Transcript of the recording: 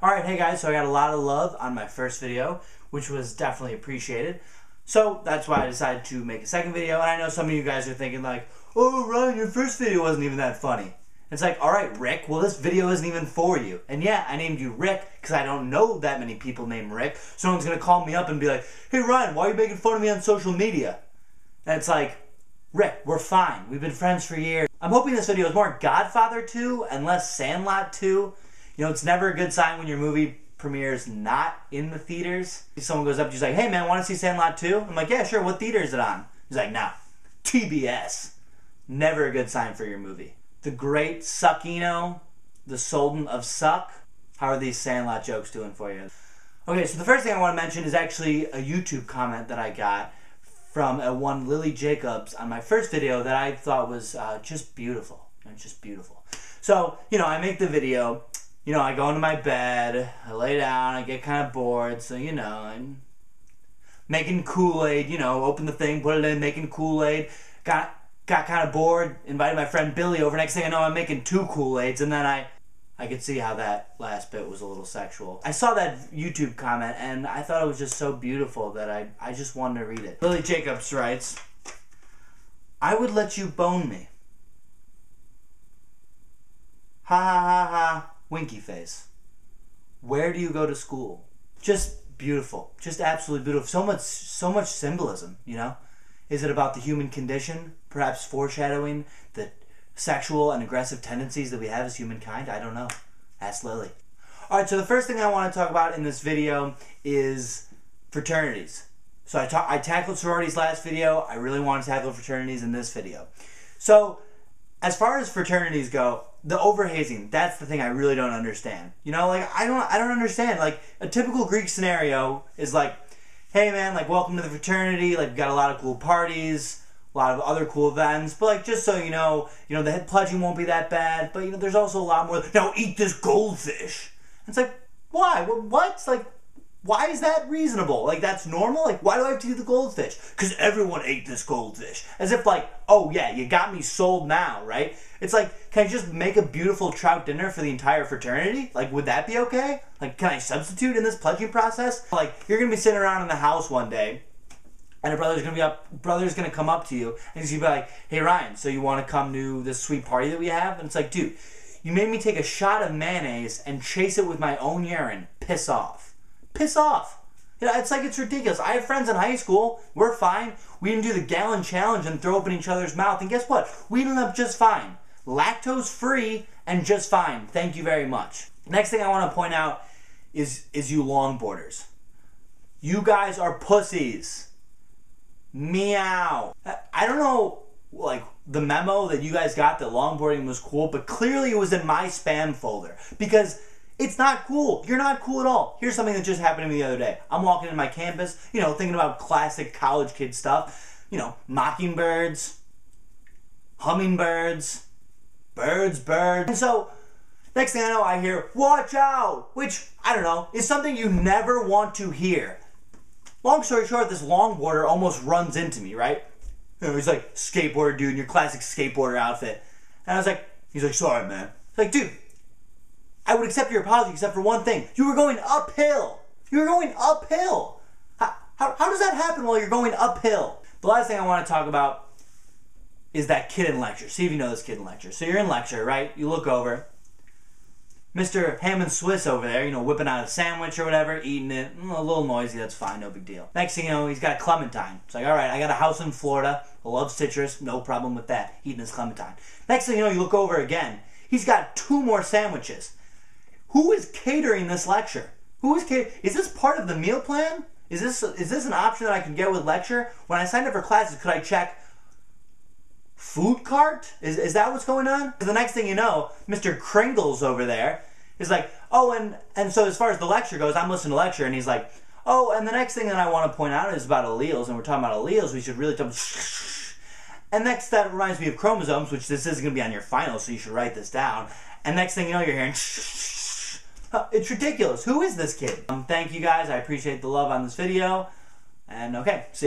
Alright, hey guys, so I got a lot of love on my first video, which was definitely appreciated. So that's why I decided to make a second video, and I know some of you guys are thinking like, oh Ryan, your first video wasn't even that funny. It's like, alright Rick, well this video isn't even for you. And yeah, I named you Rick because I don't know that many people named Rick. Someone's going to call me up and be like, hey Ryan, why are you making fun of me on social media? And it's like, Rick, we're fine. We've been friends for years. I'm hoping this video is more Godfather 2 and less Sandlot 2. You know, it's never a good sign when your movie premieres not in the theaters. Someone goes up to you, he's like, hey man, want to see Sandlot 2? I'm like, yeah, sure, what theater is it on? He's like, nah, TBS. Never a good sign for your movie. The great Suckino, the Sultan of Suck. How are these Sandlot jokes doing for you? Okay, so the first thing I want to mention is actually a YouTube comment that I got from one Lily Jacobs on my first video that I thought was just beautiful. Just beautiful. So, you know, I make the video. You know, I go into my bed, I lay down, I get kind of bored, so, you know, I'm making Kool-Aid, you know, open the thing, put it in, making Kool-Aid, got kind of bored, invited my friend Billy over. Next thing I know, I'm making 2 Kool-Aids, and then I could see how that last bit was a little sexual. I saw that YouTube comment, and I thought it was just so beautiful that I just wanted to read it. Lily Jacobs writes, I would let you bone me. Ha ha ha ha. Winky face. Where do you go to school? Just beautiful. Just absolutely beautiful. So much symbolism, you know? Is it about the human condition? Perhaps foreshadowing the sexual and aggressive tendencies that we have as humankind? I don't know. Ask Lily. Alright, so the first thing I want to talk about in this video is fraternities. So I tackled sororities last video. I really want to tackle fraternities in this video. So, as far as fraternities go, the overhazing, that's the thing I really don't understand. You know, like, I don't understand. Like, a typical Greek scenario is like, hey man, like, welcome to the fraternity, like, we've got a lot of cool parties, a lot of other cool events, but like, just so you know, the head pledging won't be that bad, but you know, there's also a lot more, now eat this goldfish. It's like, why? What? Like, why is that reasonable? Like, that's normal? Like, why do I have to eat the goldfish? Because everyone ate this goldfish. As if like, oh yeah, you got me sold now, right? It's like, can I just make a beautiful trout dinner for the entire fraternity? Like, would that be okay? Like, can I substitute in this pledging process? Like, you're going to be sitting around in the house one day, and a brother's gonna come up to you, and he's gonna be like, hey Ryan, so you want to come to this sweet party that we have? And it's like, dude, you made me take a shot of mayonnaise and chase it with my own urine. Piss off. Piss off. You know, it's like, it's ridiculous. I have friends in high school. We're fine. We didn't do the gallon challenge and throw up in each other's mouth, and guess what? We ended up just fine. Lactose free and just fine. Thank you very much. Next thing I want to point out is you longboarders. You guys are pussies. Meow. I don't know, like, the memo that you guys got that longboarding was cool, but clearly it was in my spam folder because it's not cool. You're not cool at all. Here's something that just happened to me the other day. I'm walking in my campus, you know, thinking about classic college kid stuff. You know, mockingbirds, hummingbirds, birds. And so, next thing I know, I hear, watch out! Which, I don't know, is something you never want to hear. Long story short, this longboarder almost runs into me, right? You know, he's like, skateboarder dude in your classic skateboarder outfit. And I was like, he's like, sorry man. It's like, dude, I would accept your apology except for one thing. You were going uphill. You were going uphill. How does that happen while you're going uphill? The last thing I want to talk about is that kid in lecture. See if you know this kid in lecture. So you're in lecture, right? You look over. Mr. Hammond Swiss over there, you know, whipping out a sandwich or whatever, eating it. A little noisy, that's fine, no big deal. Next thing you know, he's got a clementine. It's like, alright, I got a house in Florida. I love citrus, no problem with that. Eating his clementine. Next thing you know, you look over again. He's got 2 more sandwiches. Who is catering this lecture? Who is catering? Is this part of the meal plan? Is this an option that I can get with lecture? When I signed up for classes, could I check food cart? Is that what's going on? The next thing you know, Mr. Kringles over there is like, oh, and so as far as the lecture goes, I'm listening to lecture, and he's like, oh, and the next thing that I want to point out is about alleles, and we're talking about alleles, we should really talk. And next, that reminds me of chromosomes, which this is going to be on your final, so you should write this down. And next thing you know, you're hearing, it's ridiculous. Who is this kid? Thank you guys. I appreciate the love on this video. And okay, see ya.